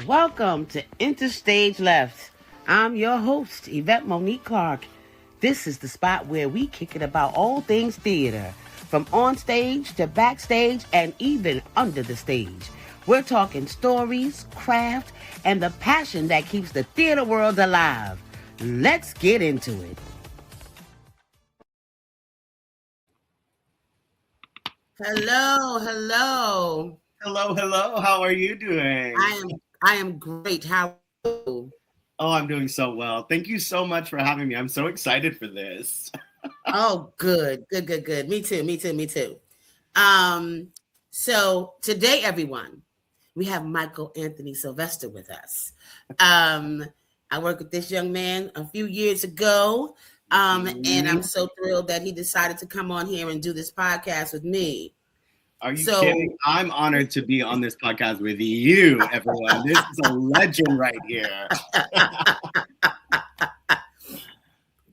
Welcome to Interstage Left. I'm your host, Yvette Monique Clark. This is the spot where we kick it about all things theater, from on stage to backstage and even under the stage. We're talking stories, craft, and the passion that keeps the theater world alive. Let's get into it. Hello. Hello. How are you doing? I am great. How are you? Oh, I'm doing so well. Thank you so much for having me. I'm so excited for this. Oh, good. Me too. So today, everyone, we have Michael Anthony Sylvester with us. I worked with this young man a few years ago, and I'm so thrilled that he decided to come on here and do this podcast with me. Are you kidding? I'm honored to be on this podcast with you, everyone. This is a legend right here.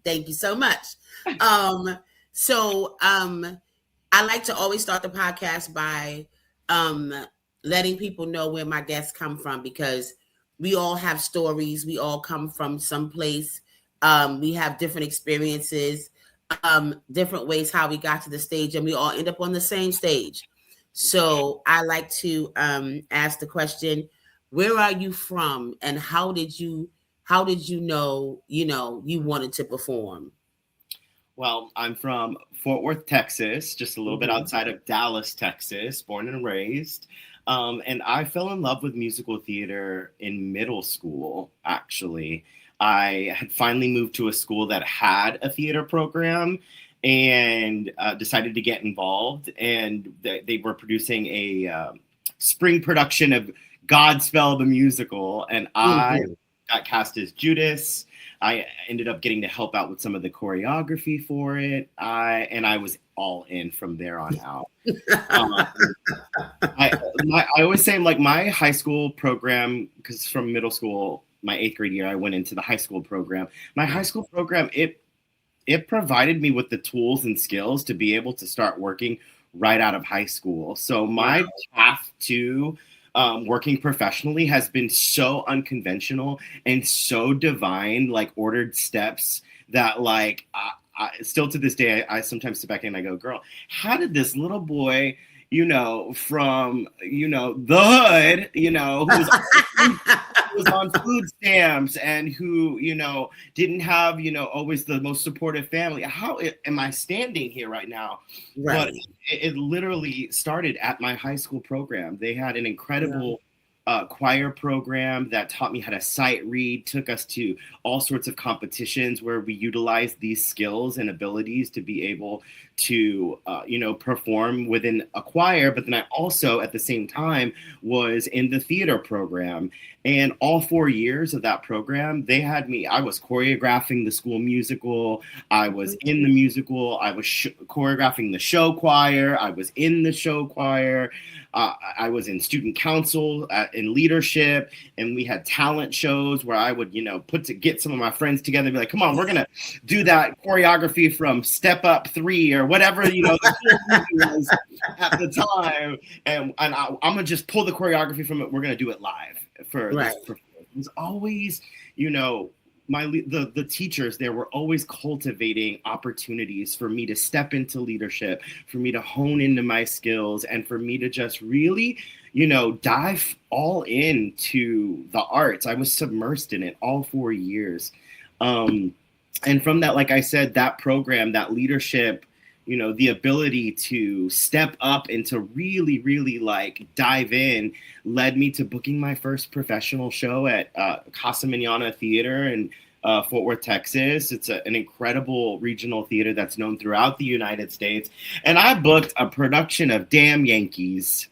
Thank you so much. I like to always start the podcast by letting people know where my guests come from, because we all have stories. We all come from someplace. We have different experiences, different ways how we got to the stage, and we all end up on the same stage. So I like to ask the question, where are you from, and how did you know you wanted to perform? Well, I'm from Fort Worth, Texas, just a little bit outside of Dallas, Texas, born and raised. And I fell in love with musical theater in middle school, actually. I had finally moved to a school that had a theater program and decided to get involved. And they were producing a spring production of Godspell the musical. And I got cast as Judas. I ended up getting to help out with some of the choreography for it. I was all in from there on out. I always say, like, my high school program, because from middle school, my 8th grade year, I went into the high school program. My high school program, it provided me with the tools and skills to be able to start working right out of high school. So my path to working professionally has been so unconventional and so divine, like ordered steps that, like, I still to this day, I sometimes sit back and I go, girl, how did this little boy, from, the hood, who was on food stamps and who, didn't have, always the most supportive family. How am I standing here right now? Right. But it literally started at my high school program. They had an incredible choir program that taught me how to sight read, took us to all sorts of competitions where we utilized these skills and abilities to be able to, perform within a choir. But then I also, at the same time, was in the theater program. And all 4 years of that program, they had me, I was choreographing the school musical. I was in the musical. I was choreographing the show choir. I was in the show choir. I was in student council, in leadership, and we had talent shows where I would, get some of my friends together and be like, come on, we're going to do that choreography from Step Up 3 or whatever, the was at the time. And I'm going to just pull the choreography from it. We're going to do it live for this. It was always, the teachers there were always cultivating opportunities for me to step into leadership, for me to hone into my skills, and for me to just really, dive all into the arts. I was submersed in it all 4 years. And from that, like I said, that program, that leadership, the ability to step up and to really, really like dive in led me to booking my first professional show at Casa Manana Theater in Fort Worth, Texas. It's an incredible regional theater that's known throughout the United States. And I booked a production of Damn Yankees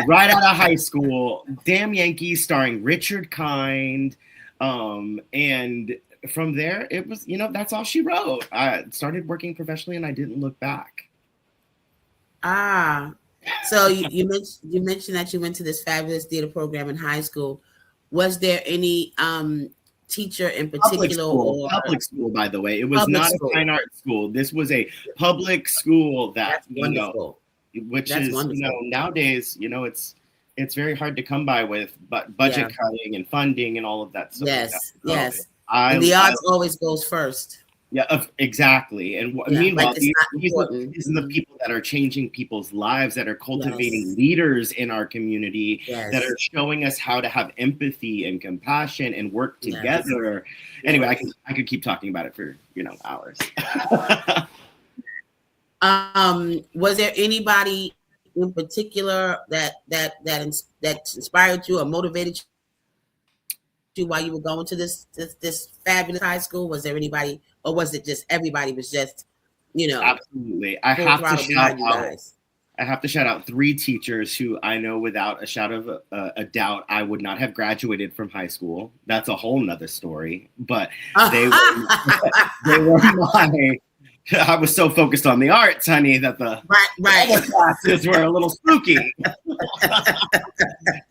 right out of high school. Damn Yankees starring Richard Kind. And from there, it was, that's all she wrote. I started working professionally and I didn't look back. So you mentioned that you went to this fabulous theater program in high school. Was there any teacher in particular? Public school, by the way. It was not a fine arts school. This was a public school that, which That's is, wonderful. nowadays, it's very hard to come by with budget cutting and funding and all of that stuff. Yes, Like that. yes. And the arts always goes first. Yeah, exactly. And meanwhile, these are the people that are changing people's lives, that are cultivating leaders in our community, that are showing us how to have empathy and compassion and work together. Anyway, I could keep talking about it for hours. Was there anybody in particular that inspired you or motivated you while you were going to this fabulous high school? Was there anybody, or was it just everybody was just, Absolutely. I have to shout out 3 teachers who I know without a shadow of a doubt I would not have graduated from high school. That's a whole nother story. But they were my. I was so focused on the arts, honey, that the classes were a little spooky.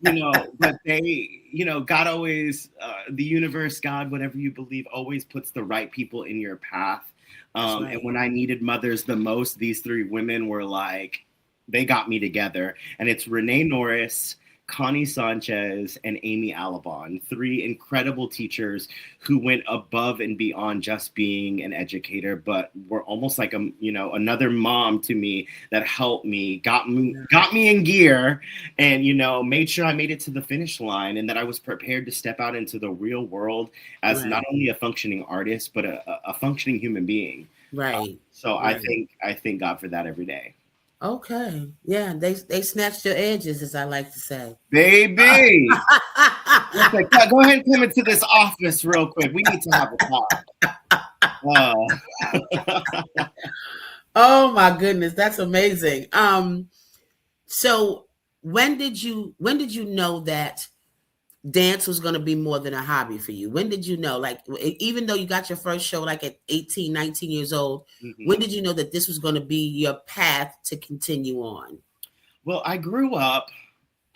But they, God always, the universe, God, whatever you believe, always puts the right people in your path. And when I needed mothers the most, these 3 women were like, they got me together. And it's Renee Norris, Connie Sanchez, and Amy Alabon, 3 incredible teachers who went above and beyond just being an educator, but were almost like another mom to me that helped me, got me in gear, and made sure I made it to the finish line, and that I was prepared to step out into the real world as not only a functioning artist, but a functioning human being. Right. So I thank God for that every day. Okay. Yeah, they snatched your edges, as I like to say. Baby. Okay, go ahead and come into this office real quick. We need to have a talk. Oh my goodness, that's amazing. So when did you know that dance was going to be more than a hobby for you? When did you know, like, even though you got your first show like at 18, 19 years old, when did you know that this was going to be your path to continue on? Well, I grew up,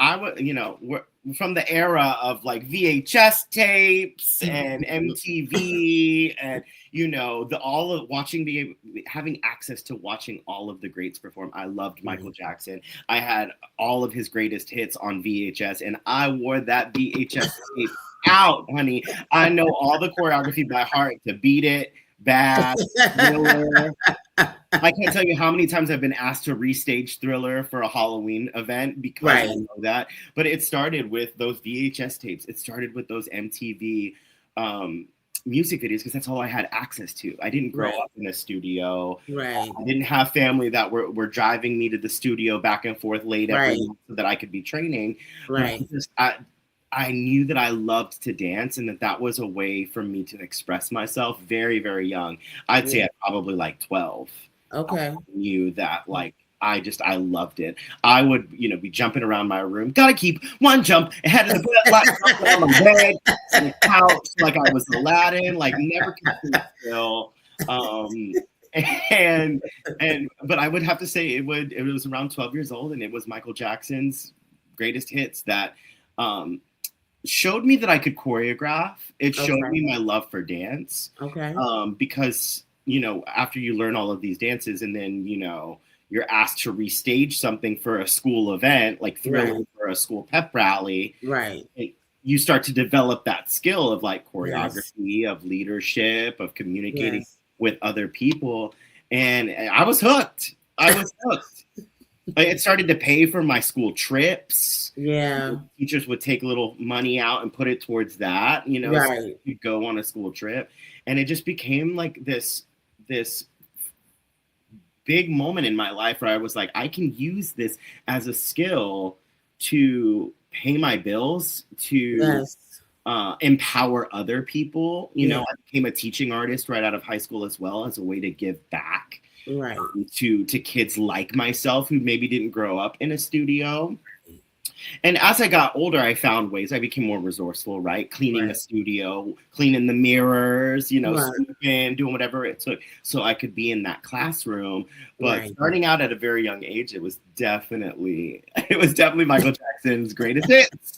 we're from the era of like VHS tapes and MTV and having access to watching all of the greats perform. I loved Michael Jackson. I had all of his greatest hits on VHS, and I wore that VHS tape out, honey. I know all the choreography by heart to Beat It, Bad, Thriller. I can't tell you how many times I've been asked to restage Thriller for a Halloween event because I know that. But it started with those VHS tapes. It started with those MTV music videos because that's all I had access to. I didn't grow up in a studio. I didn't have family that were driving me to the studio back and forth late every night so that I could be training. I knew that I loved to dance and that was a way for me to express myself very, very young. I'd say at probably like 12. Okay. I knew that I loved it. I would, be jumping around my room. Gotta keep one jump ahead of the bed, on the bed, on the couch, like I was Aladdin, like never could sit still. But I would have to say it was around 12 years old, and it was Michael Jackson's greatest hits that showed me that I could choreograph. It showed me my love for dance. Because after you learn all of these dances and then you're asked to restage something for a school event, like Thriller for a school pep rally, you start to develop that skill of like choreography, of leadership, of communicating with other people. And I was hooked. It started to pay for my school trips. Teachers would take a little money out and put it towards that, so you'd go on a school trip. And it just became like this big moment in my life where I was like, I can use this as a skill to pay my bills, to empower other people. I became a teaching artist right out of high school as well, as a way to give back to kids like myself who maybe didn't grow up in a studio. And as I got older, I found ways. I became more resourceful, cleaning the studio, cleaning the mirrors, sweeping, doing whatever it took so I could be in that classroom. But starting out at a very young age, it was definitely Michael Jackson's greatest hits.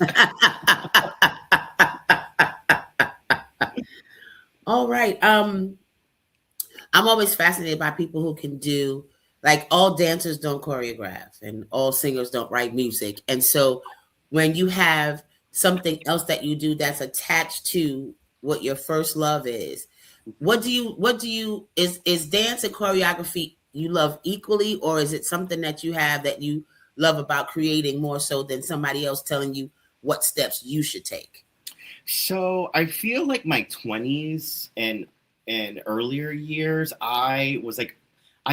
All right. I'm always fascinated by people who can do like all dancers don't choreograph and all singers don't write music. And so when you have something else that you do that's attached to what your first love is, what do you is dance and choreography you love equally, or is it something that you have that you love about creating more so than somebody else telling you what steps you should take? So I feel like my 20s and earlier years, I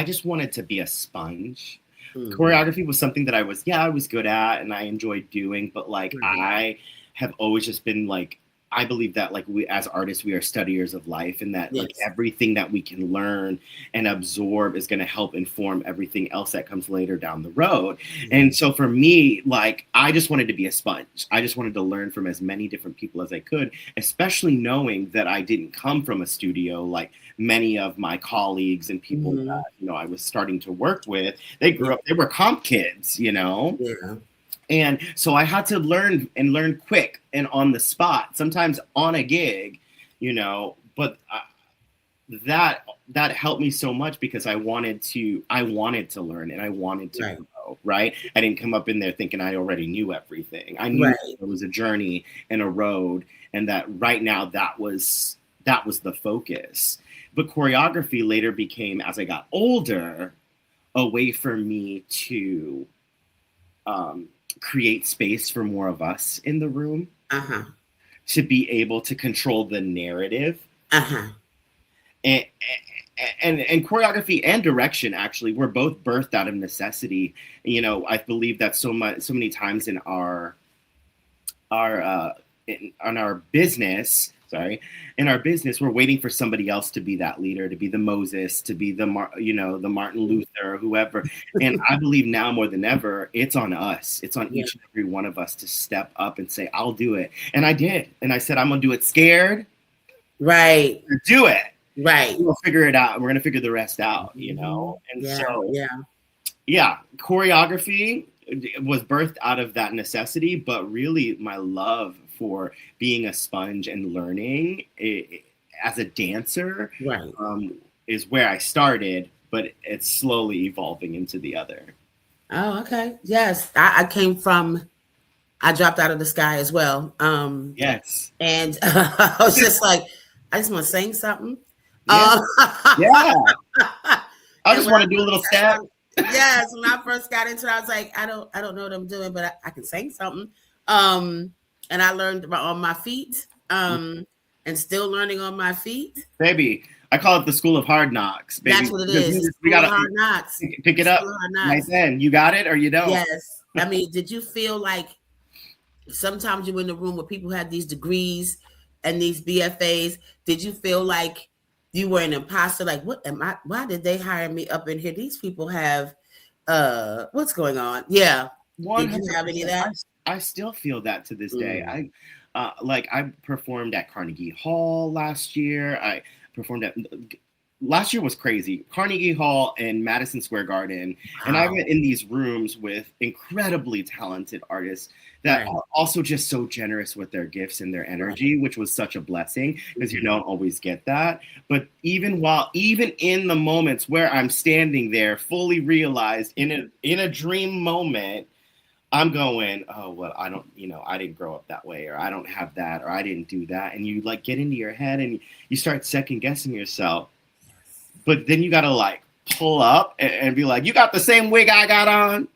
just wanted to be a sponge. Mm-hmm. Choreography was something that I was good at and I enjoyed doing, but like I have always just been like, I believe that like we as artists, we are studiers of life, and that like everything that we can learn and absorb is going to help inform everything else that comes later down the road. And so for me, like I just wanted to be a sponge. I just wanted to learn from as many different people as I could, especially knowing that I didn't come from a studio like many of my colleagues and people that, you know, I was starting to work with. They grew up, they were comp kids, you know. Yeah. And so I had to learn quick and on the spot, sometimes on a gig, you know, but that helped me so much because I wanted to learn and I wanted to grow, right? I didn't come up in there thinking I already knew everything. I knew there was a journey and a road, and that right now that was the focus. But choreography later became, as I got older, a way for me to create space for more of us in the room, to be able to control the narrative, and choreography and direction actually were both birthed out of necessity. You know, I believe that so many times in our business. In our business, we're waiting for somebody else to be that leader, to be the Moses, to be the Martin Luther, or whoever. And I believe now more than ever, it's on us. It's on each and every one of us to step up and say, I'll do it. And I did. And I said, I'm going to do it scared. Right. Do it. Right. We'll figure it out. We're going to figure the rest out, you know? And choreography was birthed out of that necessity, but really my love for being a sponge and learning as a dancer is where I started, but it's slowly evolving into the other. Oh, okay. Yes. I dropped out of the sky as well. Yes. And I was just like, I just want to sing something. Yeah. I just want to do a little step. Yes. When I first got into it, I was like, I don't know what I'm doing, but I can sing something. And I learned on my feet, and still learning on my feet. Baby, I call it the School of Hard Knocks. Baby. That's what it is. We got Hard Knocks. Pick it up right then. You got it or you don't. Yes. I mean, did you feel like sometimes you're in the room where people have these degrees and these BFAs? Did you feel like you were an imposter? Like, what am I? Why did they hire me up in here? These people have, what's going on? Yeah. Did you have any of that? I still feel that to this day. I performed at Carnegie Hall last year. Last year was crazy. Carnegie Hall and Madison Square Garden. Wow. And I went in these rooms with incredibly talented artists that are also just so generous with their gifts and their energy, which was such a blessing because you don't always get that. But even in the moments where I'm standing there fully realized in a dream moment, I'm going, oh, well, I didn't grow up that way, or I don't have that, or I didn't do that. And you like get into your head and you start second guessing yourself. But then you got to like pull up and be like, you got the same wig I got on.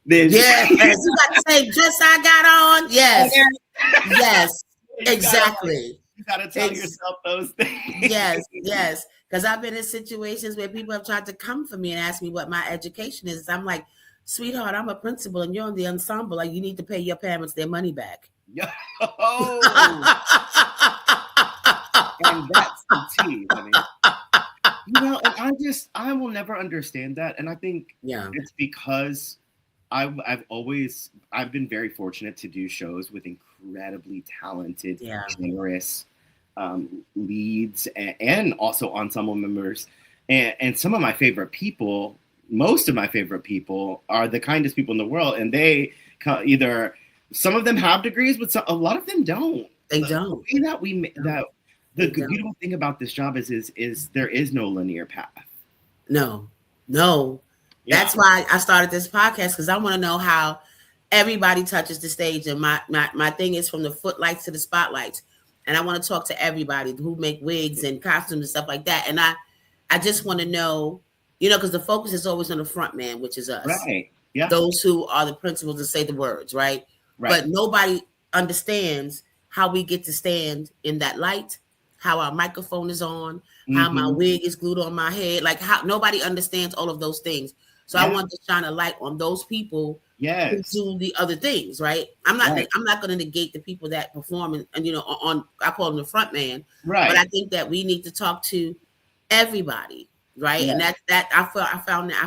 Then yes, you got the same dress I got on. Yes. Yes, exactly. You got to tell yourself those things. Yes. Because I've been in situations where people have tried to come for me and ask me what my education is. I'm like, sweetheart, I'm a principal and you're on the ensemble. Like, you need to pay your parents their money back. And that's the tea. I mean, and I will never understand that. And I think it's because I've been very fortunate to do shows with incredibly talented, generous leads and also ensemble members. And some of my favorite people, most of my favorite people are the kindest people in the world. And they either, some of them have degrees, but a lot of them don't. They don't. The beautiful thing about this job is there is no linear path. No. No. Yeah. That's why I started this podcast, because I want to know how everybody touches the stage. And my thing is from the footlights to the spotlights. And I want to talk to everybody who make wigs and costumes and stuff like that. And I just want to know, because the focus is always on the front man, which is us. Right. Yeah. Those who are the principals that say the words, right? But nobody understands how we get to stand in that light, how our microphone is on, how my wig is glued on my head. Like, how nobody understands all of those things. So I want to shine a light on those people who do the other things, right? I'm not going to negate the people that perform and on I call them the front man. Right. But I think that we need to talk to everybody, right? And I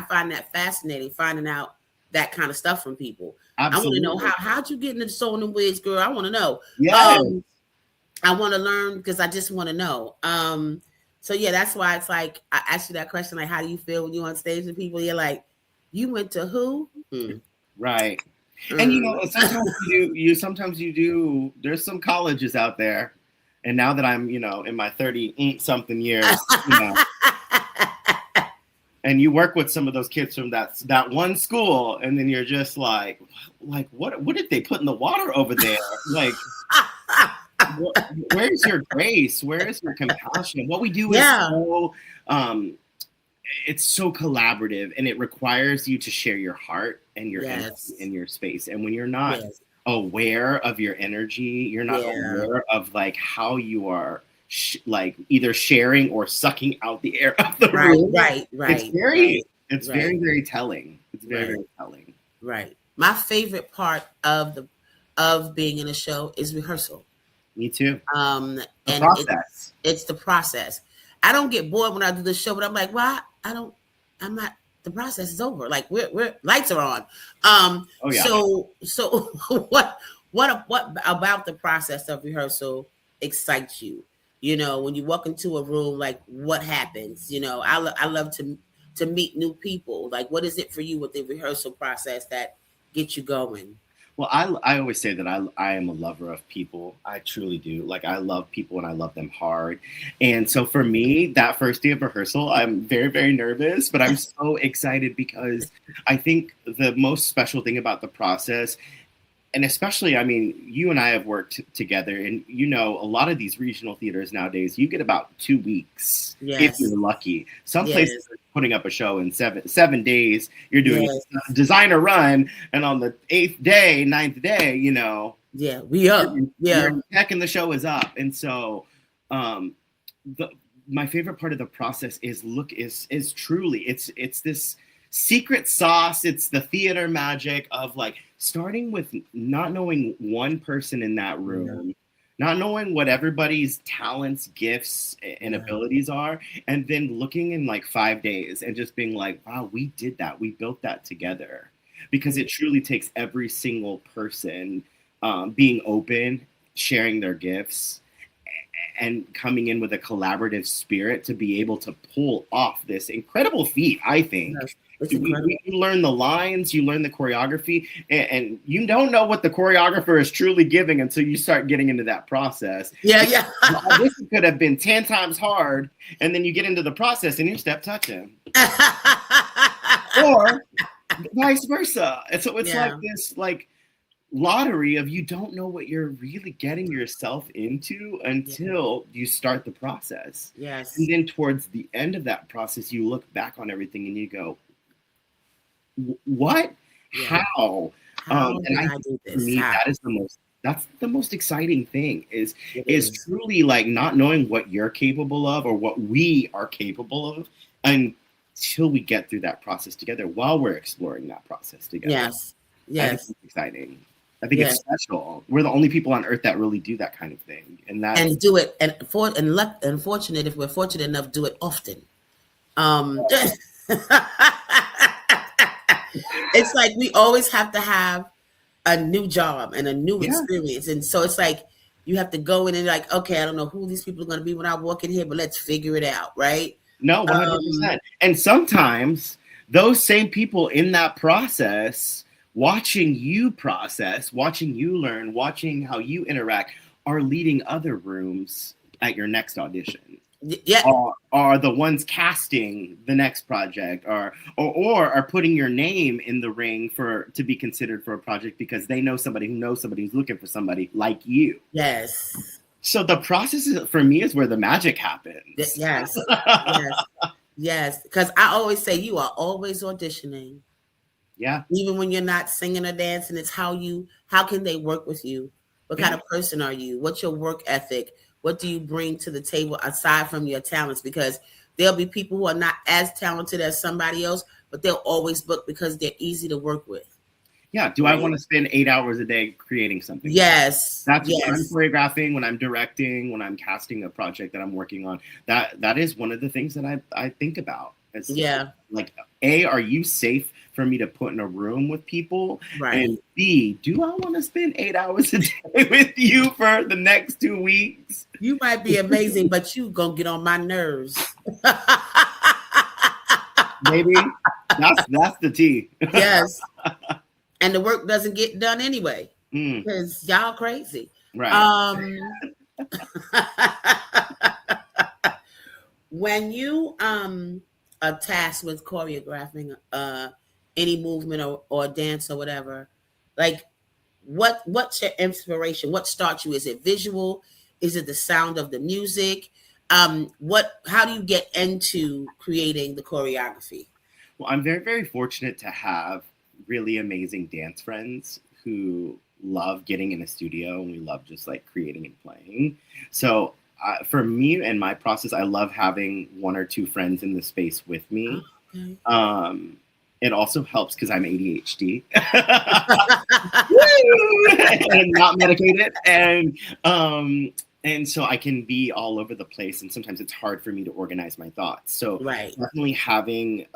find that fascinating, finding out that kind of stuff from people. Absolutely. I want to know how'd you get into sewing and wigs, girl? I want to know. Yeah. I want to learn, because I just want to know. So yeah, that's why it's like I asked you that question, like, how do you feel when you're on stage and people, you're like, you went to who? Right. And sometimes you do. There's some colleges out there, and now that I'm in my 30-something years, and you work with some of those kids from that one school, and then you're just like what did they put in the water over there? Like, where's your grace? Where is your compassion? What we do is so it's so collaborative, and it requires you to share your heart and your energy in your space. And when you're not aware of your energy, you're not aware of like how you are either sharing or sucking out the air of the room. Right. It's very, very telling. It's very, very telling. Right. My favorite part of being in a show is rehearsal. Me too. And process. It's the process. I don't get bored when I do the show, but I'm like, well, I'm not, the process is over. Like we're lights are on. So what about the process of rehearsal excites you? When you walk into a room, like what happens? I love to meet new people. Like, what is it for you with the rehearsal process that gets you going? Well, I always say that I am a lover of people. I truly do. Like, I love people and I love them hard. And so for me, that first day of rehearsal, I'm very, very nervous, but I'm so excited because I think the most special thing about the process, and especially, I mean, you and I have worked together, and a lot of these regional theaters nowadays, you get about 2 weeks if you're lucky. Some places are putting up a show in 7 days. You're doing a designer run, and on the 8th day, 9th day, we up. Your tech and the show is up. And so, my favorite part of the process is truly it's this secret sauce. It's the theater magic of like starting with not knowing one person in that room, not knowing what everybody's talents, gifts, and abilities are, and then looking in like 5 days and just being like, wow, we did that. We built that together. Because it truly takes every single person being open, sharing their gifts, and coming in with a collaborative spirit to be able to pull off this incredible feat, I think. You learn the lines, you learn the choreography, and you don't know what the choreographer is truly giving until you start getting into that process. This could have been 10 times hard, and then you get into the process and you step touch him. Or vice versa. And so it's like this lottery of you don't know what you're really getting yourself into until you start the process. Yes. And then towards the end of that process, you look back on everything and you go, what? How? And I think for me, that's the most exciting thing is truly like not knowing what you're capable of or what we are capable of until we get through that process together while we're exploring that process together. Yes. I think it's exciting. I think it's special. We're the only people on earth that really do that kind of thing. And do it fortunate if we're fortunate enough, do it often. It's like we always have to have a new job and a new experience. And so it's like you have to go in and like, okay, I don't know who these people are going to be when I walk in here, but let's figure it out, right? No, 100%. And sometimes those same people in that process, watching you process, watching you learn, watching how you interact, are leading other rooms at your next audition. Yeah. Are the ones casting the next project, or are putting your name in the ring to be considered for a project because they know somebody who knows somebody who's looking for somebody like you. Yes. So the process for me is where the magic happens. Yes. Yes. Yes. Because I always say you are always auditioning. Yeah. Even when you're not singing or dancing, it's how can they work with you? What kind of person are you? What's your work ethic? What do you bring to the table aside from your talents? Because there'll be people who are not as talented as somebody else, but they'll always book because they're easy to work with. Yeah. Do I want to spend 8 hours a day creating something? Yes. That's when I'm choreographing, when I'm directing, when I'm casting a project that I'm working on. That is one of the things that I think about. It's like, A, are you safe for me to put in a room with people? Right. And B, do I want to spend 8 hours a day with you for the next 2 weeks? You might be amazing, but you gonna get on my nerves. Maybe that's the tea. Yes. And the work doesn't get done anyway because y'all crazy. Right. When you are tasked with choreographing any movement or dance or whatever, like what's your inspiration? What starts you? Is it visual? Is it the sound of the music? How do you get into creating the choreography? Well, I'm very, very fortunate to have really amazing dance friends who love getting in a studio, and we love just like creating and playing. So for me and my process, I love having 1 or 2 friends in the space with me. Oh, okay. It also helps because I'm ADHD and not medicated, and so I can be all over the place, and sometimes it's hard for me to organize my thoughts. So definitely having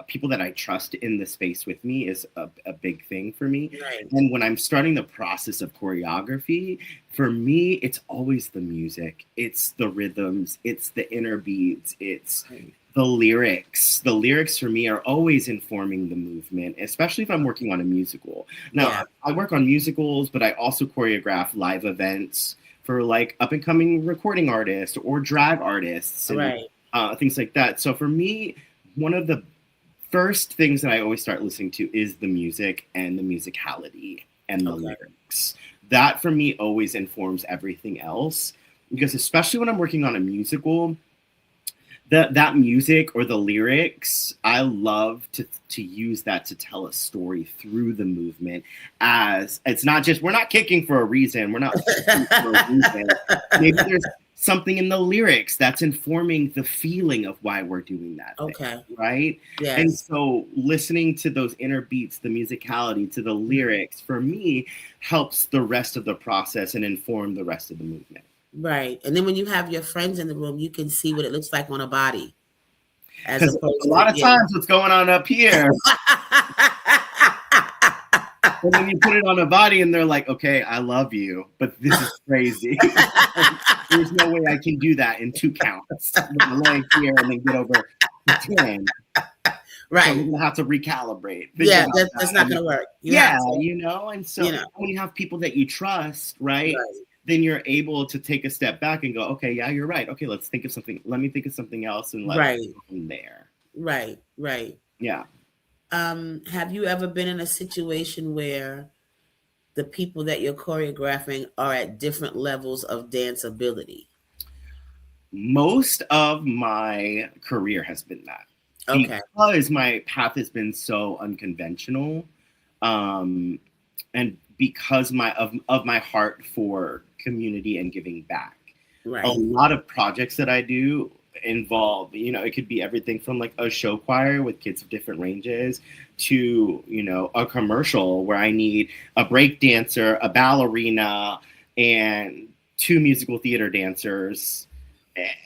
people that I trust in the space with me is a big thing for me. Right. And when I'm starting the process of choreography, for me, it's always the music. It's the rhythms. It's the inner beats. It's the lyrics. The lyrics for me are always informing the movement, especially if I'm working on a musical. Now, I work on musicals, but I also choreograph live events for like up and coming recording artists or drag artists and things like that. So for me, one of the first things that I always start listening to is the music and the musicality and the lyrics. That for me always informs everything else, because especially when I'm working on a musical, that music or the lyrics, I love to use that to tell a story through the movement. As it's not just, we're not kicking for a reason. We're not kicking for a reason. Maybe there's something in the lyrics that's informing the feeling of why we're doing that. Okay. Right? Yes. And so listening to those inner beats, the musicality, to the lyrics, for me, helps the rest of the process and inform the rest of the movement. Right. And then when you have your friends in the room, you can see what it looks like on a body. Because a lot of times what's going on up here. And then you put it on a body and they're like, okay, I love you, but this is crazy. There's no way I can do that in 2 counts. With my leg here and then get over the 10. Right. So we're going to have to recalibrate. That's not going to work. And so when you have people that you trust, right? Then you're able to take a step back and go, okay, yeah, you're right. Okay, let's think of something. Let me think of something else and let's go from there. Right. Yeah. Have you ever been in a situation where the people that you're choreographing are at different levels of dance ability? Most of my career has been that. Okay. Because my path has been so unconventional. And because of my heart for community and giving back. Right. A lot of projects that I do involve, it could be everything from like a show choir with kids of different ranges to, a commercial where I need a break dancer, a ballerina, and 2 musical theater dancers.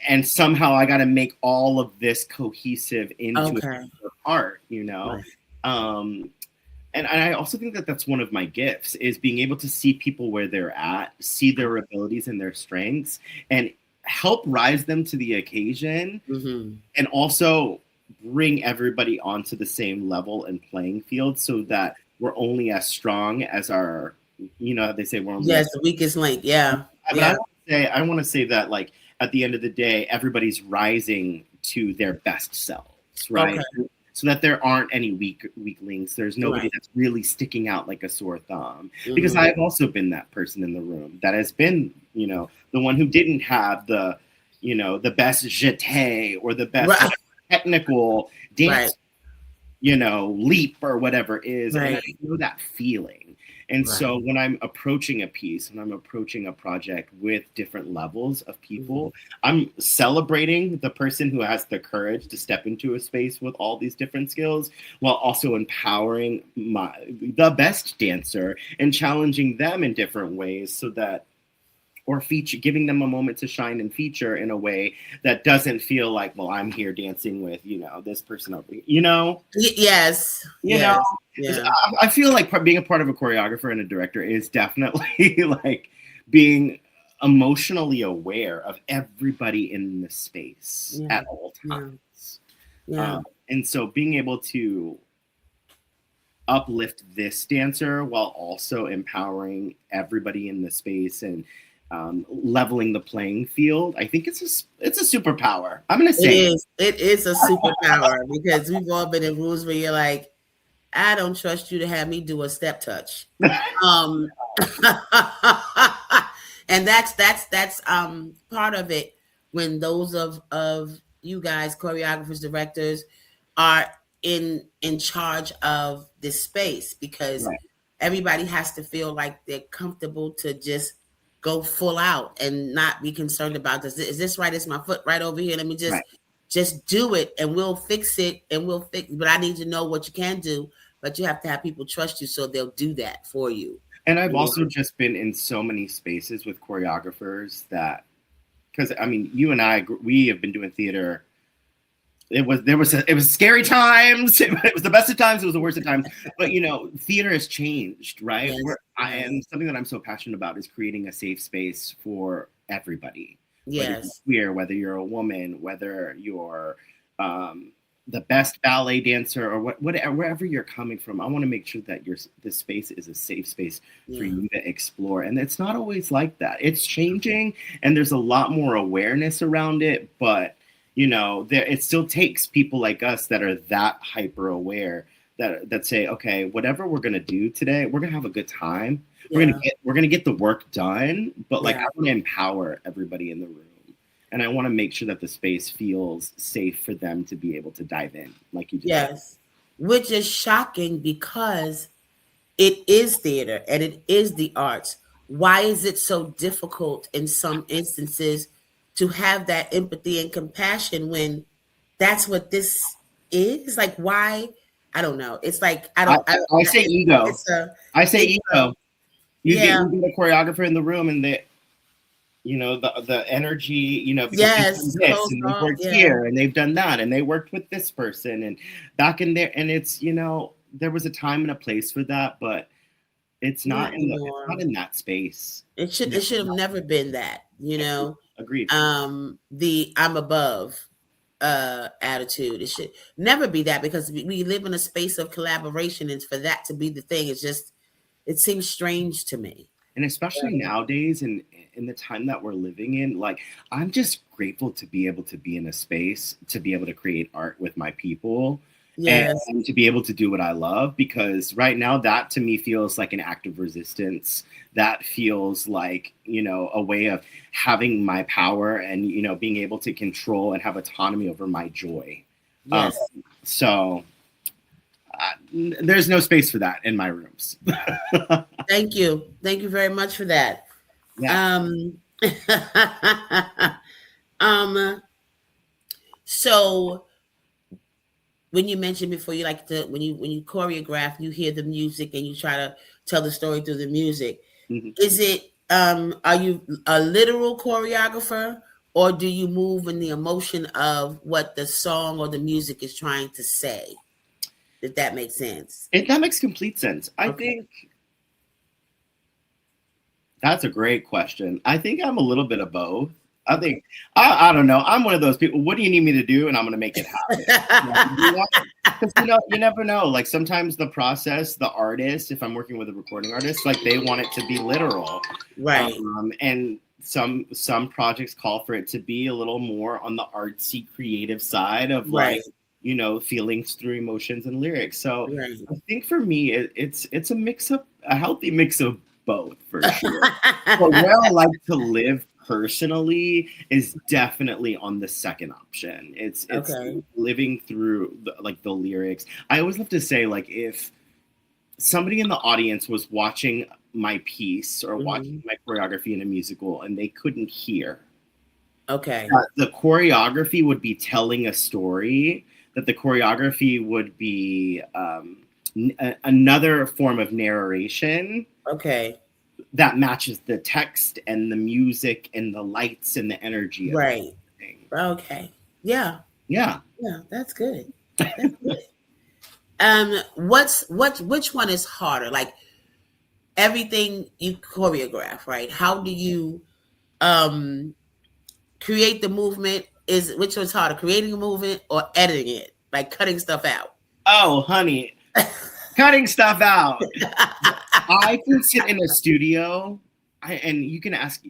And somehow I got to make all of this cohesive into art, Right. And I also think that that's one of my gifts, is being able to see people where they're at, see their abilities and their strengths, and help rise them to the occasion, and also bring everybody onto the same level and playing field so that we're only as strong as our, they say we're only the weakest link. Yeah. But I want to say that, like, at the end of the day, everybody's rising to their best selves, right? Okay. So that there aren't any weaklings. There's nobody that's really sticking out like a sore thumb. Because I've also been that person in the room that has been, you know, the one who didn't have the, you know, the best jeté or the best technical dance, you know, leap or whatever it is. And I know that feeling. And so when I'm approaching a piece and I'm approaching a project with different levels of people, I'm celebrating the person who has the courage to step into a space with all these different skills, while also empowering the best dancer and challenging them in different ways, so that, or giving them a moment to shine and feature in a way that doesn't feel like, well, I'm here dancing with, you know, this person over here, you know? Yes. You know? Yeah. I feel like being a part of a choreographer and a director is definitely like being emotionally aware of everybody in the space at all times. And so being able to uplift this dancer while also empowering everybody in the space and leveling the playing field, I think it's a superpower. I'm gonna say it is a superpower, because we've all been in rooms where you're like, I don't trust you to have me do a step touch. And that's part of it, when those of you guys, choreographers, directors, are in charge of this space, because everybody has to feel like they're comfortable to just go full out and not be concerned about this. Is this right? Is my foot right over here? Let me just do it, and we'll fix it, and we'll fix. But I need to know what you can do. But you have to have people trust you, so they'll do that for you. And I've also just been in so many spaces with choreographers that, because I mean, you and I, we have been doing theater. It was scary times. It was the best of times. It was the worst of times. But you know, theater has changed, right? And something that I'm so passionate about is creating a safe space for everybody. Yes. Whether you're queer, whether you're a woman, whether you're the best ballet dancer, or wherever you're coming from, I want to make sure that this space is a safe space for you to explore. And it's not always like that. It's changing, and there's a lot more awareness around it. But you know, it still takes people like us that are that hyper aware that say, okay, whatever we're gonna do today, we're gonna have a good time. We're gonna get the work done. But like, I want to empower everybody in the room. And I want to make sure that the space feels safe for them to be able to dive in, like you just said. Which is shocking, because it is theater and it is the arts. Why is it so difficult in some instances to have that empathy and compassion when that's what this is? Like, why? I don't know. It's like, I say ego. I say ego. You get a choreographer in the room, and they, you know, the energy, you know, because they've done this, and they've worked here, and they've done that, and they worked with this person, and back in there, and it's, you know, there was a time and a place for that, but it's not in that space. It should have never been that, you know. Agreed. The I'm above attitude, it should never be that, because we live in a space of collaboration, and for that to be the thing, it seems strange to me. And especially nowadays, in the time that we're living in, like, I'm just grateful to be able to be in a space, to be able to create art with my people, and to be able to do what I love. Because right now, that to me feels like an act of resistance. That feels like, you know, a way of having my power and, you know, being able to control and have autonomy over my joy. So there's no space for that in my rooms. Thank you very much for that. So when you mentioned before, you like to, when you choreograph, you hear the music and you try to tell the story through the music. Is it are you a literal choreographer, or do you move in the emotion of what the song or the music is trying to say? If that makes sense. That makes complete sense. I think that's a great question. I think I'm a little bit of both. I think, I don't know. I'm one of those people. What do you need me to do? And I'm going to make it happen. Because, you know, you never know. Like, sometimes the process, the artist, if I'm working with a recording artist, like, they want it to be literal. Right. And some projects call for it to be a little more on the artsy, creative side of like, feelings through emotions and lyrics. So I think for me, it's a healthy mix of both for sure. But where I like to live personally is definitely on the second option. It's living through the lyrics. I always love to say, like, if somebody in the audience was watching my piece or watching my choreography in a musical and they couldn't hear, the choreography would be telling a story, that the choreography would be another form of narration that matches the text and the music and the lights and the energy of everything. Yeah, that's good. That's good. Which one is harder? Like, everything you choreograph, right? How do you create the movement? Which one's harder, creating a movement or editing it, like cutting stuff out? Oh, honey, cutting stuff out. I can sit in a studio, and you can ask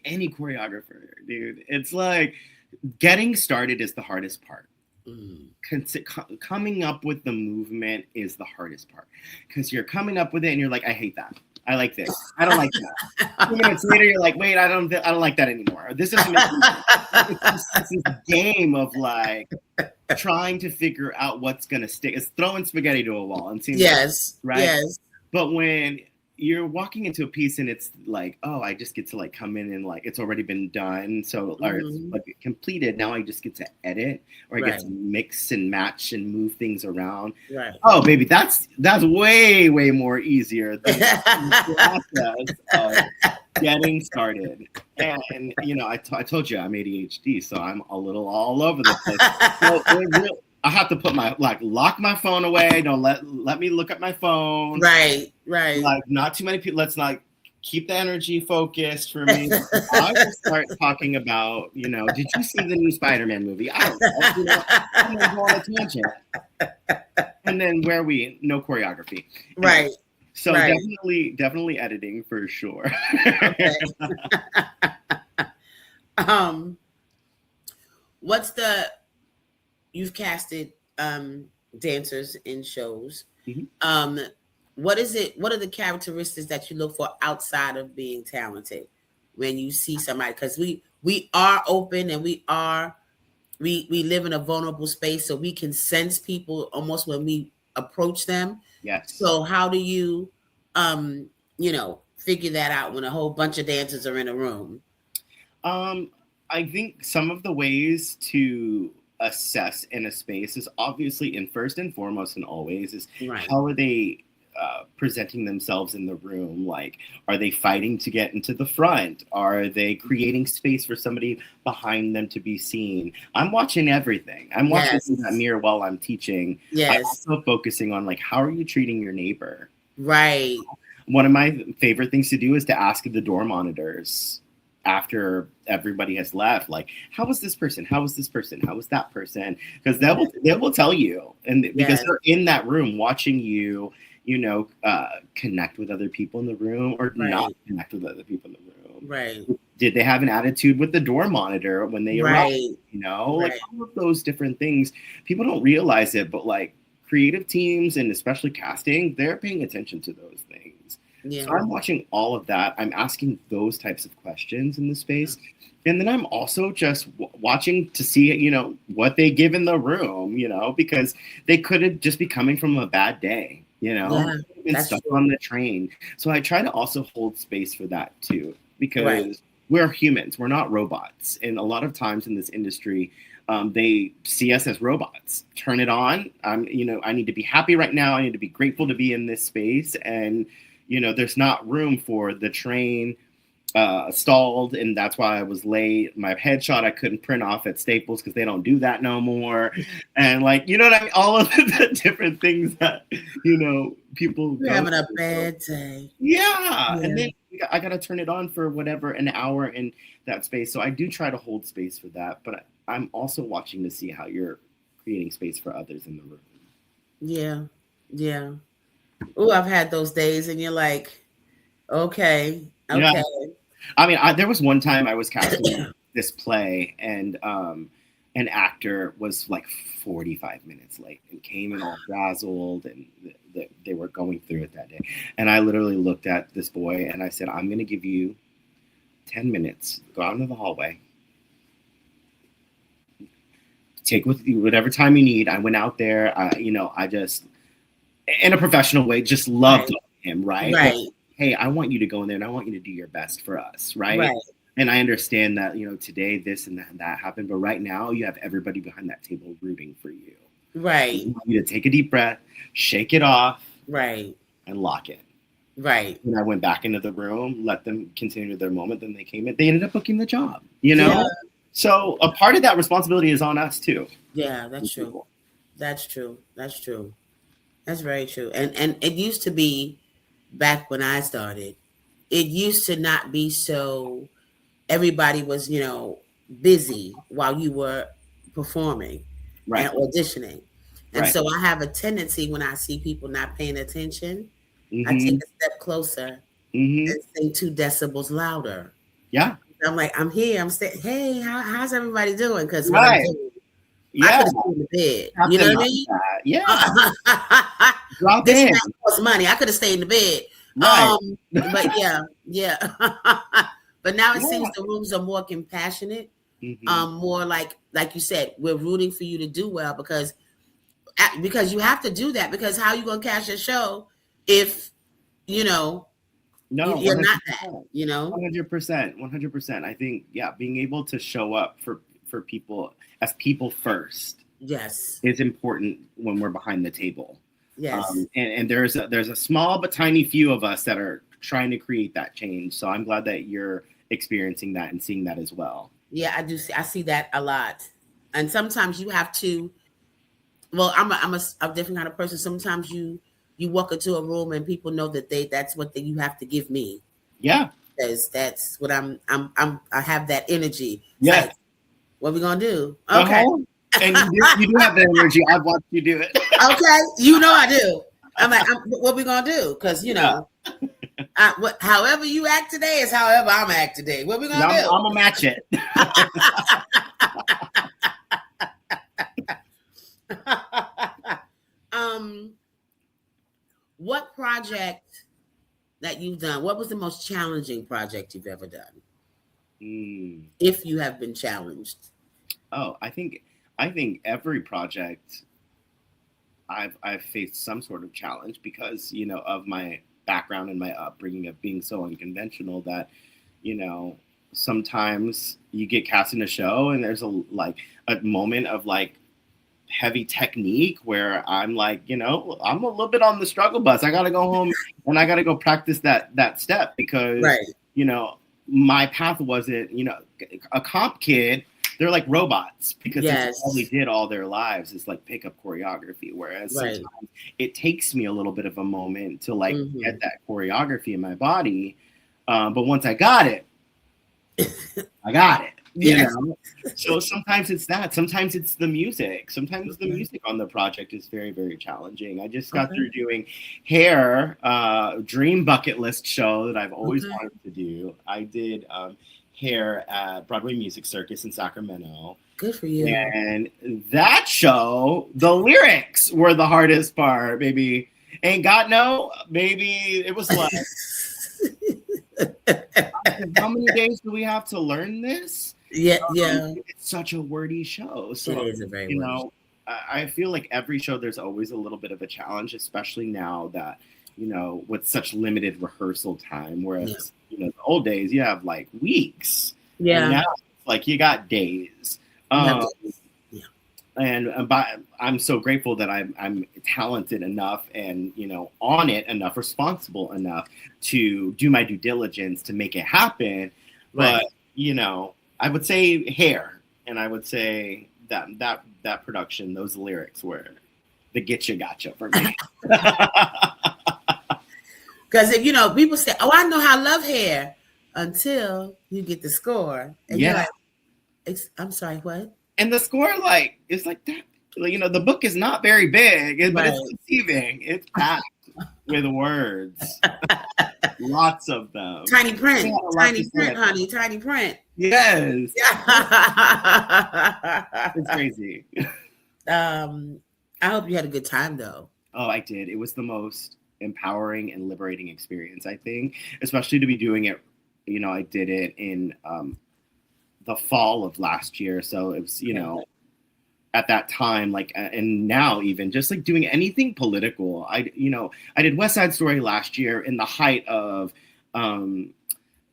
any choreographer, dude. It's like getting started is the hardest part. Coming up with the movement is the hardest part, because you're coming up with it and you're like, I hate that. I like this. I don't like that. 2 minutes later, you're like, wait, I don't like that anymore. This isn't. It's this game of like trying to figure out what's gonna stick. It's throwing spaghetti to a wall and seeing right. Yes. But when you're walking into a piece and it's like, oh, I just get to like come in and like it's already been done, so or it's like completed. Now I just get to edit, or I get to mix and match and move things around. Right. Oh, baby, that's way more easier than the process of getting started. And I told you I'm ADHD, so I'm a little all over the place. So I have to put lock my phone away. Don't let me look at my phone. Right. Like, not too many people. Let's not keep the energy focused for me. I will start talking about, did you see the new Spider-Man movie? I don't know. I'm gonna go on a tangent. And then no choreography. Right. So definitely editing for sure. Okay. You've casted dancers in shows. What is it? What are the characteristics that you look for outside of being talented when you see somebody? Because we are open and we live in a vulnerable space, so we can sense people almost when we approach them. Yes. So how do you figure that out when a whole bunch of dancers are in a room? I think some of the ways to assess in a space is obviously, and first and foremost and always, is how are they presenting themselves in the room? Like, are they fighting to get into the front? Are they creating space for somebody behind them to be seen? I'm watching everything. I'm watching that mirror while I'm teaching. Yes. I'm also focusing on, like, how are you treating your neighbor? Right. One of my favorite things to do is to ask the door monitors after everybody has left, like, how was this person? How was this person? How was that person? Because they will tell you, and because they're in that room watching you, connect with other people in the room or not connect with other people in the room. Right. Did they have an attitude with the door monitor when they arrived? Like all of those different things. People don't realize it, but like creative teams and especially casting, they're paying attention to those things. Yeah. So I'm watching all of that. I'm asking those types of questions in the space. And then I'm also just watching to see, what they give in the room, because they could just be coming from a bad day, and stuck on the train. So I try to also hold space for that too, because we're humans. We're not robots. And a lot of times in this industry, they see us as robots. Turn it on. I need to be happy right now. I need to be grateful to be in this space. And, there's not room for the train stalled, and that's why I was late. My headshot I couldn't print off at Staples because they don't do that no more. And what I mean? All of the different things that, people You're having a bad day. Yeah. And then I got to turn it on for whatever, an hour in that space. So I do try to hold space for that, but I'm also watching to see how you're creating space for others in the room. Yeah. Oh, I've had those days and you're like, okay. Yeah. I mean, there was one time I was casting this play, and an actor was like 45 minutes late and came in all frazzled, and they were going through it that day. And I literally looked at this boy and I said, I'm going to give you 10 minutes. Go out into the hallway. Take with you whatever time you need. I went out there. I just, in a professional way, just loved him, right? Right. Like, hey, I want you to go in there and I want you to do your best for us, right? Right. And I understand that, today this and that happened, but right now you have everybody behind that table rooting for you. Right. I want you to take a deep breath, shake it off, right, and lock it. Right. And I went back into the room, let them continue their moment. Then they came in. They ended up booking the job, Yeah. So a part of that responsibility is on us too. Yeah, that's true. That's true. That's true. That's very true. And it used to be, back when I started, it used to not be so, everybody was, busy while you were performing and auditioning. And so I have a tendency, when I see people not paying attention, I take a step closer and sing 2 decibels louder. Yeah. I'm like, I'm here. I'm saying, hey, how's everybody doing? Because I could have stayed in the bed. You know what I mean? Yeah. This man costs money. I could have stayed in the bed. Right. But yeah. But now it seems the rooms are more compassionate. More like you said, we're rooting for you to do well, because you have to do that, because how are you gonna cash your show if you're not that, 100%. I think, being able to show up for people as people first, yes, is important when we're behind the table. Yes. And there's a small but tiny few of us that are trying to create that change. So I'm glad that you're experiencing that and seeing that as well. Yeah, I do. I see that a lot. And sometimes you have to, well, I'm a different kind of person. Sometimes you walk into a room and people know that that's what you have to give me. Yeah. Because that's what I have that energy. Yeah. Like, what are we going to do? Okay. And you do have that energy. I've watched you do it. Okay. I do. I'm like, what are we going to do? Because, however you act today is however I'm act today. What are we going to do? I'm going to match it. What project that you've done, what was the most challenging project you've ever done? If you have been challenged. Oh, I think every project I've faced some sort of challenge because, of my background and my upbringing of being so unconventional that, sometimes you get cast in a show and there's a moment of heavy technique where I'm I'm a little bit on the struggle bus. I got to go home and I got to go practice that step because, my path wasn't, a comp kid. They're like robots because that's all they did all their lives is pick up choreography. Whereas sometimes it takes me a little bit of a moment to get that choreography in my body. But once I got it, I got it. So sometimes it's that. Sometimes it's the music. Sometimes the music on the project is very, very challenging. I just got through doing Hair, dream bucket list show that I've always wanted to do. I did Hair at Broadway Music Circus in Sacramento. Good for you. And that show, the lyrics were the hardest part, baby. Ain't got no, baby. It was like, how many days do we have to learn this? Yeah. It's such a wordy show. So, it is a very wordy show. I feel like every show there's always a little bit of a challenge, especially now that, with such limited rehearsal time. Whereas, the old days, you have weeks. Yeah. And now it's you got days. And I'm so grateful that I'm talented enough and, on it enough, responsible enough to do my due diligence to make it happen. But, I would say Hair, and I would say that production, those lyrics were the getcha gotcha for me. Because people say, "Oh, I know how I love Hair," until you get the score, and you're like, "I'm sorry, what?" And the score, it's that. The book is not very big, but it's deceiving. It's packed with words. Lots of them. Tiny print, honey, tiny print. Yes. It's crazy. I hope you had a good time though. Oh, I did. It was the most empowering and liberating experience, I think, especially to be doing it. You know, I did it in the fall of last year. So it was, you know, at that time, like, and now even just like doing anything political. I did West Side Story last year in the height of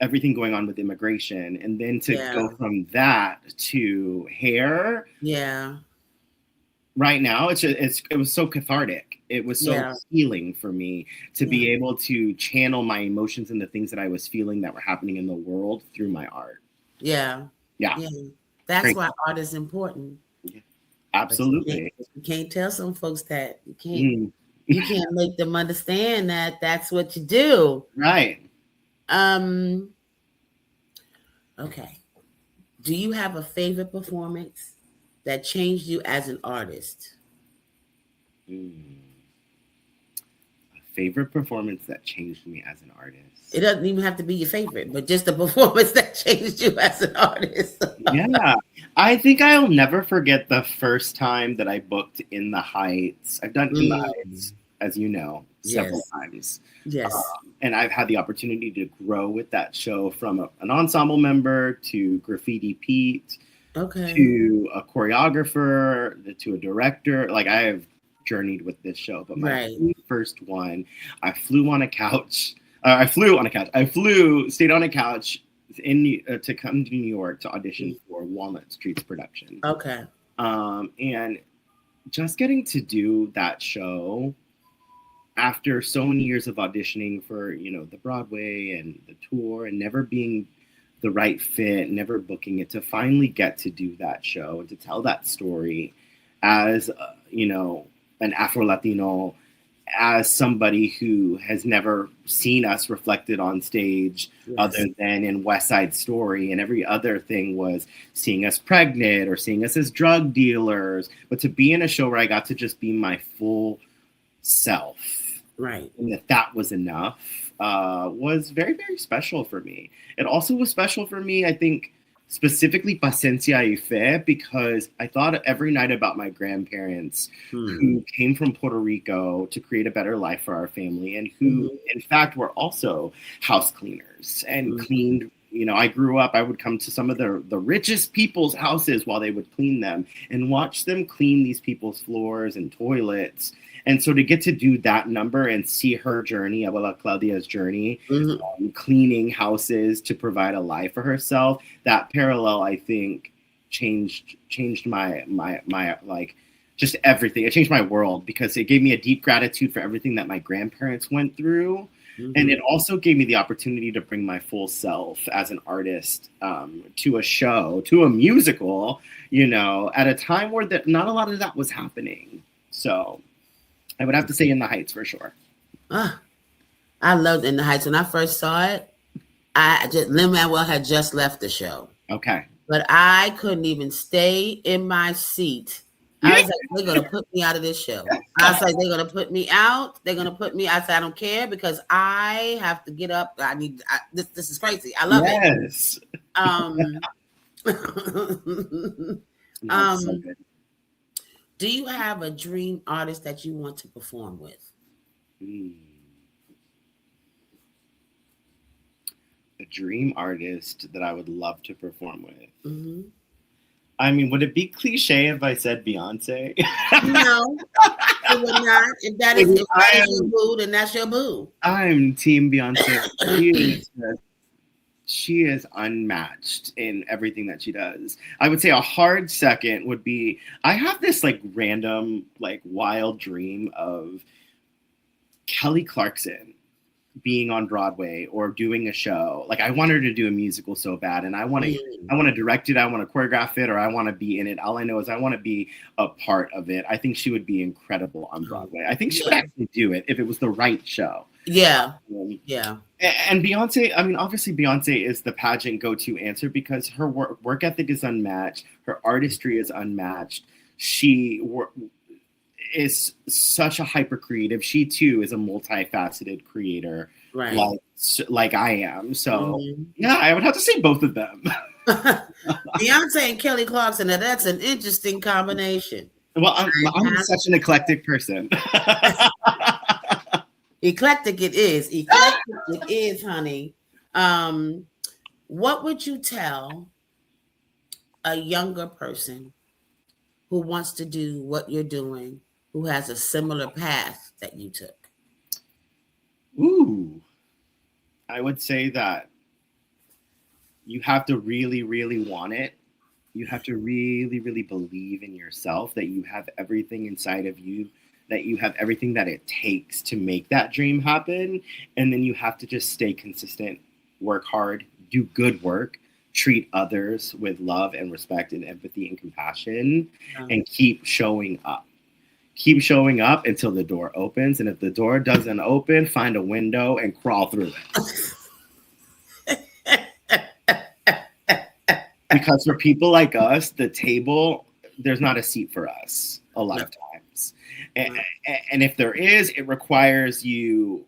everything going on with immigration. And then to go from that to Hair. Yeah. Right now, it was so cathartic. It was so healing for me to be able to channel my emotions and the things that I was feeling that were happening in the world through my art. Yeah. That's Great. why art is important. Yeah. Absolutely. You can't tell some folks that. You can't make them understand that that's what you do. Right. Okay. Do you have a favorite performance that changed you as an artist? A favorite performance that changed me as an artist. It doesn't even have to be your favorite, but just a performance that changed you as an artist. Yeah. I think I'll never forget the first time that I booked In the Heights. I've done In the Heights, as you know, several times. Yes. And I've had the opportunity to grow with that show from an ensemble member to Graffiti Pete. Okay. To a choreographer, to a director. Like, I have journeyed with this show, but my first one, I flew on a couch. I stayed on a couch to come to New York to audition for Walnut Street's production. Okay. And just getting to do that show after so many years of auditioning for, you know, the Broadway and the tour and never being the right fit, never booking it, to finally get to do that show and to tell that story as, you know, an Afro-Latino, as somebody who has never seen us reflected on stage other than in West Side Story, and every other thing was seeing us pregnant or seeing us as drug dealers. But to be in a show where I got to just be my full self, and that was enough, was very, very special for me. It also was special for me, I think, specifically Paciencia y Fe, because I thought every night about my grandparents who came from Puerto Rico to create a better life for our family, and who, in fact, were also house cleaners and cleaned. You know, I grew up, I would come to some of the richest people's houses while they would clean them and watch them clean these people's floors and toilets. And so to get to do that number and see her journey, Abuela Claudia's journey, cleaning houses to provide a life for herself, that parallel, I think, changed my like, just everything. It changed my world because it gave me a deep gratitude for everything that my grandparents went through. And it also gave me the opportunity to bring my full self as an artist to a show, to a musical, you know, at a time where not a lot of that was happening. So I would have to say In the Heights for sure. I loved In the Heights. When I first saw it, Lin-Manuel had just left the show. Okay. But I couldn't even stay in my seat. I was like, they're going to put me out of this show. I was like, they're going to put me out. They're going to put me. I said, I don't care because I have to get up. This is crazy. I love it. So good. Do you have a dream artist that you want to perform with? A dream artist that I would love to perform with. I mean, would it be cliche if I said Beyonce? No, it would not. If that is your boo, then that's your boo. I'm Team Beyonce. She is unmatched in everything that she does. I would say a hard second would be, I have this like random, like wild dream of Kelly Clarkson being on Broadway or doing a show. Like, I want her to do a musical so bad, and I want to direct it, I want to choreograph it, or I want to be in it. All I know is I want to be a part of it. I think she would be incredible on Broadway. I think she would actually do it if it was the right show. Yeah. And Beyonce, I mean, obviously Beyonce is the pageant go-to answer because her work ethic is unmatched. Her artistry is unmatched. She is such a hyper creative. She too is a multifaceted creator. like I am. So yeah, I would have to say both of them. Beyonce and Kelly Clarkson. Now that's an interesting combination. Well, I'm such an eclectic person. Eclectic it is. Eclectic it is, honey. What would you tell a younger person who wants to do what you're doing, who has a similar path that you took? Ooh, I would say that you have to really, really want it. You have to really, really believe in yourself, that you have everything inside of you, that you have everything that it takes to make that dream happen. And then you have to just stay consistent, work hard, do good work, treat others with love and respect and empathy and compassion, and keep showing up. Keep showing up until the door opens. And if the door doesn't open, find a window and crawl through it. Because for people like us, the table, there's not a seat for us a lot of times. And if there is, it requires you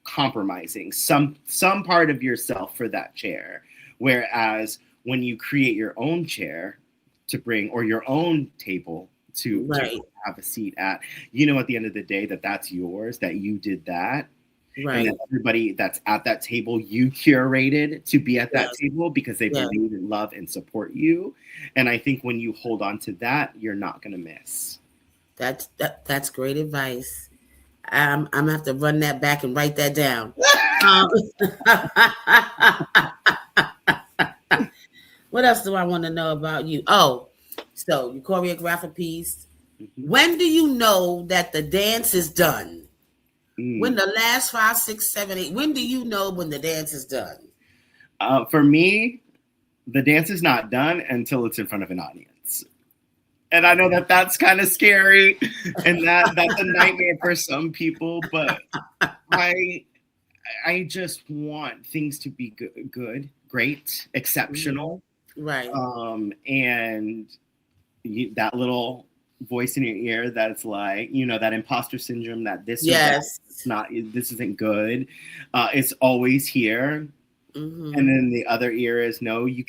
compromising some part of yourself for that chair. Whereas when you create your own chair to bring, or your own table to have a seat at, you know, at the end of the day, that's yours, that you did that. Right. And everybody that's at that table, you curated to be at that table because they believe and love and support you. And I think when you hold on to that, you're not going to miss. That's great advice. I'm gonna have to run that back and write that down. What else do I want to know about you? Oh, so you choreograph a piece. When do you know that the dance is done? When the last 5, 6, 7, 8, when do you know when the dance is done? For me, the dance is not done until it's in front of an audience. And I know that that's kind of scary and that's a nightmare for some people, but I just want things to be good, great, exceptional. Right. And that little voice in your ear that's like, you know, that imposter syndrome, that this this isn't good, it's always here. And then the other ear is, no, you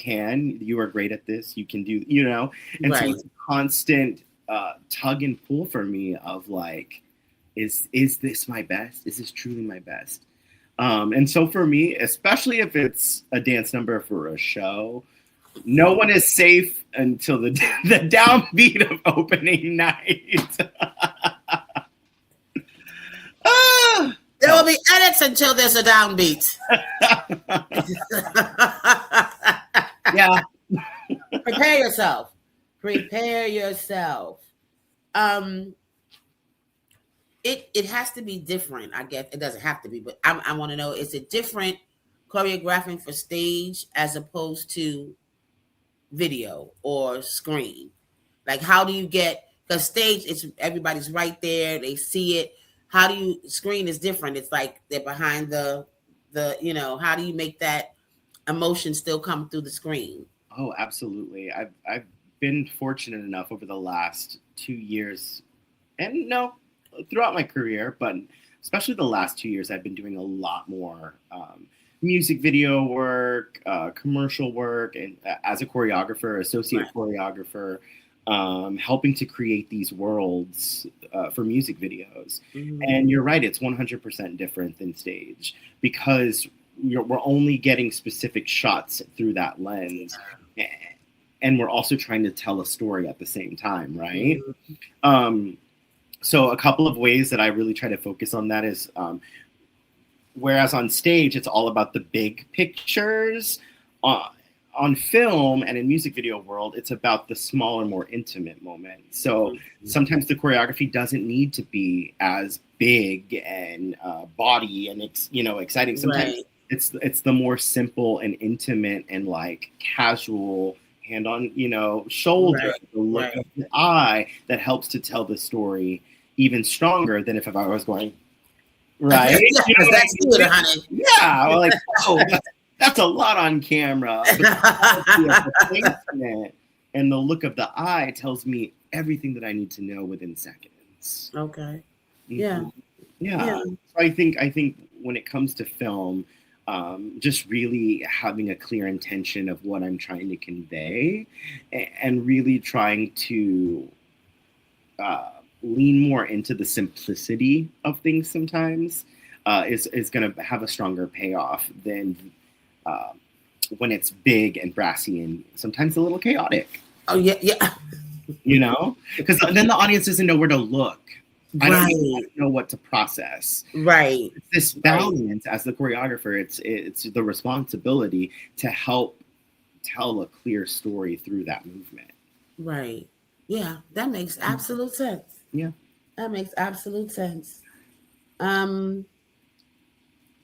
are great at this, you can do, you know. And so it's a constant tug and pull for me of like, is this my best? Is this truly my best? And so for me, especially if it's a dance number for a show, no one is safe until the downbeat of opening night. There will be edits until there's a downbeat. Yeah. Prepare yourself. Prepare yourself. It has to be different. I guess it doesn't have to be, but I want to know, is it different choreographing for stage as opposed to video or screen? Like, how do you get, because stage, it's everybody's right there, they see it. How do you, screen is different. It's like they're behind the you know, how do you make that emotion still come through the screen? Oh, absolutely. I've been fortunate enough over the last 2 years, and throughout my career, but especially the last 2 years, I've been doing a lot more music video work, commercial work, and as a choreographer, associate choreographer, helping to create these worlds for music videos. And you're right, it's 100% different than stage, because we're only getting specific shots through that lens. And we're also trying to tell a story at the same time, right? So a couple of ways that I really try to focus on that is, whereas on stage, it's all about the big pictures, on film and in music video world, it's about the smaller, more intimate moments. So sometimes the choreography doesn't need to be as big and body and exciting. Sometimes it's the more simple and intimate and like casual hand on, shoulder, the look of the eye that helps to tell the story even stronger than if I was going, right? That's good, honey. Yeah, well, like, oh, that's a lot on camera. The placement and the look of the eye tells me everything that I need to know within seconds. Okay. Yeah. So I think when it comes to film, just really having a clear intention of what I'm trying to convey, and really trying to lean more into the simplicity of things sometimes is going to have a stronger payoff than when it's big and brassy and sometimes a little chaotic. Oh, yeah. You know, because then the audience doesn't know where to look. I don't know what to process. Right. This balance, as the choreographer, it's the responsibility to help tell a clear story through that movement. Right. Yeah, that makes absolute sense. Yeah, that makes absolute sense.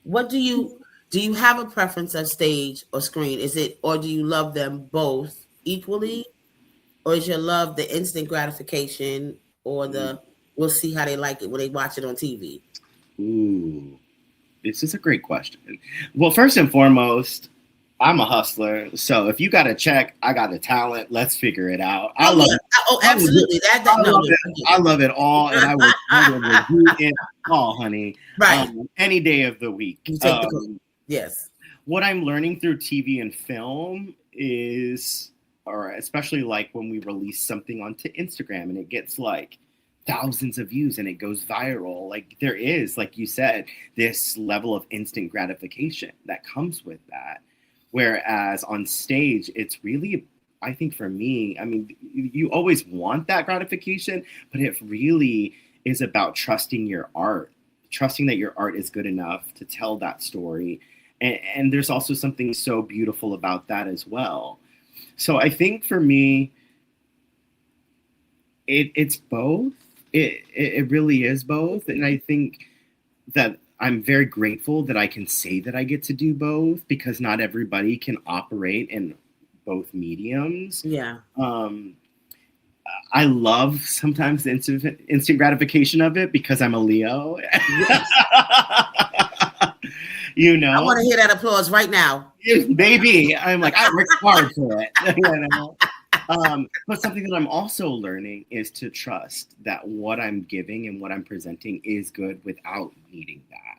What do you have a preference of stage or screen? Is it, or do you love them both equally, or is your love the instant gratification, or the we'll see how they like it when they watch it on TV? Ooh, this is a great question. Well, first and foremost, I'm a hustler, so if you got a check, I got a talent. Let's figure it out. I love it. Oh, absolutely. I love it all, and I will do it all, honey. Right. Any day of the week. You take the yes. What I'm learning through TV and film is, or especially like when we release something onto Instagram and it gets like thousands of views and it goes viral, like there is, like you said, this level of instant gratification that comes with that. Whereas on stage, it's really, I think for me, I mean, you always want that gratification, but it really is about trusting your art, trusting that your art is good enough to tell that story. And there's also something so beautiful about that as well. So I think for me, it's both. It really is both. And I think that I'm very grateful that I can say that I get to do both, because not everybody can operate in both mediums. Yeah. I love sometimes the instant gratification of it because I'm a Leo. Yes. You know, I want to hear that applause right now. Yes, baby. I'm like, I worked hard for it. You know? But something that I'm also learning is to trust that what I'm giving and what I'm presenting is good without needing that.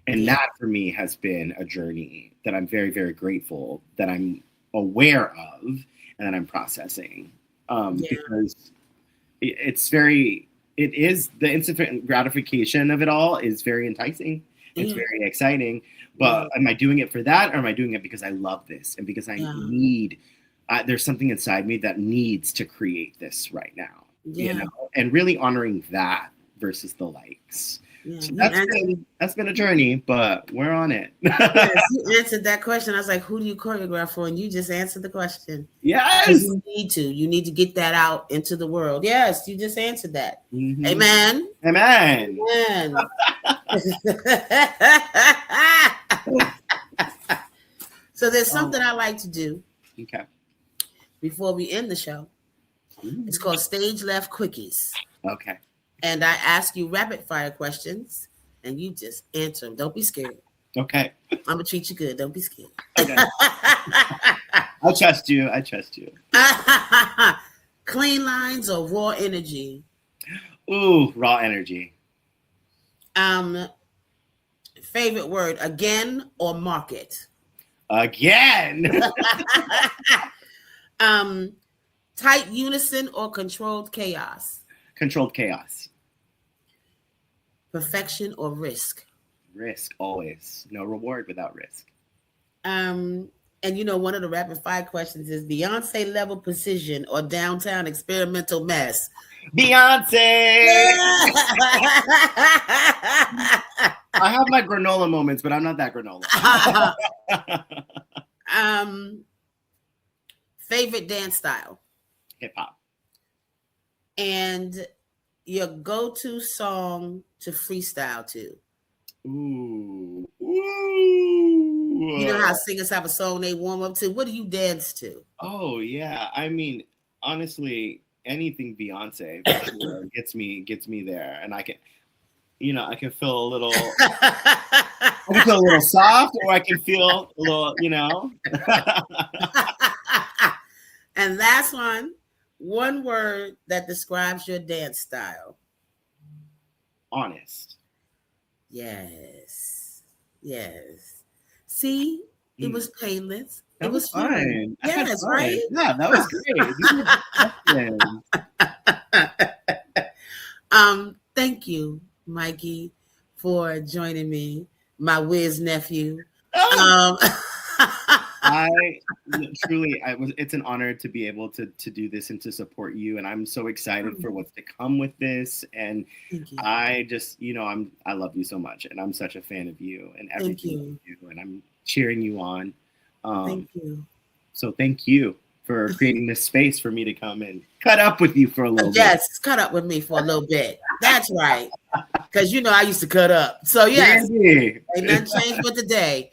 And that for me has been a journey that I'm very, very grateful that I'm aware of and that I'm processing. Because it is the instant gratification of it all is very enticing. It's very exciting. But am I doing it for that, or am I doing it because I love this and because I need, there's something inside me that needs to create this right now, you know, and really honoring that versus the likes. Yeah. So that's been a journey, but we're on it. Yes, you answered that question. I was like, who do you choreograph for? And you just answered the question. Yes. You need to get that out into the world. Yes, you just answered that. Mm-hmm. Amen. Amen. Amen. So there's something I like to do. Okay. Before we end the show. Mm-hmm. It's called Stage Left Quickies. Okay. And I ask you rapid fire questions, and you just answer them. Don't be scared. Okay. I'm gonna treat you good. Don't be scared. Okay. I trust you. Clean lines or raw energy? Ooh, raw energy. Favorite word, again or market? Again. Tight unison or controlled chaos? Controlled chaos. Perfection or risk? Risk, always. No reward without risk. And you know, one of the rapid fire questions is Beyonce level precision or downtown experimental mess? Beyonce. I have my granola moments, but I'm not that granola. Favorite dance style? Hip hop. And your go-to song to freestyle to? Ooh. You know how singers have a song they warm up to? What do you dance to? Oh yeah. I mean, honestly, anything Beyonce gets me there. And I can feel a little I can feel a little soft, or I can feel a little, you know. And last one word that describes your dance style. Honest. Yes. Yes. See, it was painless. It That was was fun. fun. I had Yes, fun. right? Yeah, that was great. These were good questions. Thank you, Mikey, for joining me, my whiz nephew. Oh, Um, I truly, it's an honor to be able to do this and to support you. And I'm so excited for what's to come with this. And Thank you. I just, I love you so much. And I'm such a fan of you and Thank everything you. you do. And I'm cheering you on. Thank you. So thank you for creating this space for me to come and cut up with you for a little bit. Yes, cut up with me for a little bit. That's right. Because I used to cut up. So yes, Randy. ain't nothing changed with the day.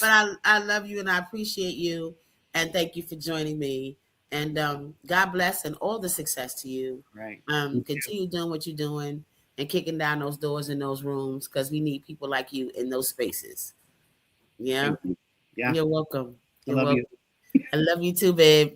But I love you and I appreciate you. And thank you for joining me. And God bless and all the success to you. Right. Continue doing what you're doing and kicking down those doors in those rooms because we need people like you in those spaces. Yeah. Thank you. Yeah. You're welcome. I love you. I love you too, babe.